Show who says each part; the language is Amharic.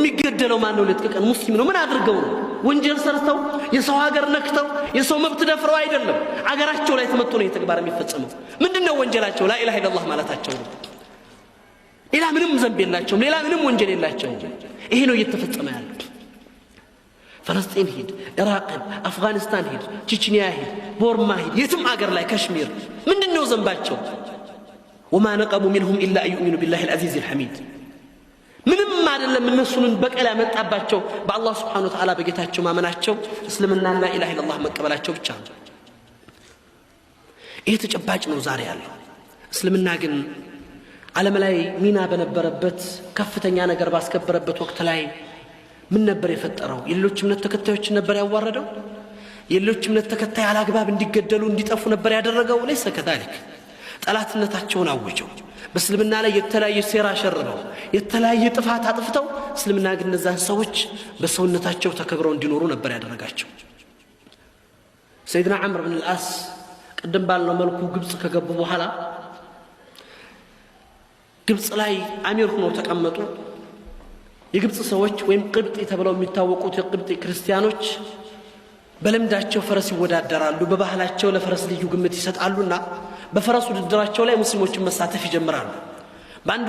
Speaker 1: የሚገደለው ማን ነው? ለጥቀቀን ሙስሊም ነው። ምን አድርገው ነው? ወንጀል ሰርተው የሰው ሀገር ነክተው የሰው መብት ደፍረው አይደለም። አገራቸው ላይ ተመጥቶ ነው የተግባር የሚፈጸመው። ምንድነው ወንጀላቸው? ላ ኢላሃ ኢላላህ ማለታቸው ነው። ሌላ ምንም ዘንብ የላቸውም። ሌላ ምንም ወንጀል የላቸውም። ይሄ ነው እየተፈጸመ ያለው። ፈለስጢን ሂድ፣ ኢራቅ፣ አፍጋኒስታን ሂድ፣ ቼችኒያ ሂድ፣ ቦርማ ሂድ፣ የትም አገር ላይ ካሽሚር ምንድነው ዘንባቸው? ወማ ነቀሙ ሚንሁም ኢላ አዩሚኑ ቢላሂ አልዓዚዝ አልሐሚድ። ምንም አይደለም እነሱን በቀል ያመጣባቸው በአላህ Subhanahu Wa Ta'ala በጌታቸው ማመናቸው እስልምናና ላ ኢላሃ ኢላላህ መቀበላቸው ብቻ ነው። ይሄ ተጨባጭ ነው ዛሬ ያለው። እስልምና ግን ዓለም ላይ ሚና በነበረበት ከፍተኛ ነገር ባስከበረበት ወቅት ላይ ምን ነበር የፈጠረው? የሌሎች እምነት ተከታዮችን ነበር ያዋረደው? የሌሎች እምነት ተከታይ አላግባብ እንዲገደሉ እንዲጠፉ ነበር ያደረገው? ለይሰ ከذلك ጠላትነታቸውን አወጀው። በእስልምና ላይ የተለያየ ሴራ ሸርበው የተለያየ ጥፋት አጥፍተው እስልምና ግን እነዛን ሰዎች በሰውነታቸው ተከብረው እንዲኖሩ ነበር ያደረጋቸው። ሰይድና ዐምር ብን አልዓስ ቀደም ባለው መልኩ ግብጽ ከገቡ በኋላ ግብጽ ላይ አሚር ሆነው ተቀመጡ። የግብጽ ሰዎች ወይም ቅብጥ ተብለው የሚታወቁት የቅብጥ ክርስቲያኖች በልምዳቸው ፈረስ ይወዳደራሉ። በባህላቸው ለፈረስ ልዩ ግምት ይሰጣሉና በፈረስ ውድድራቸው ላይ ሙስሊሞችን መሳተፍ ይጀምራሉ። በአንዱ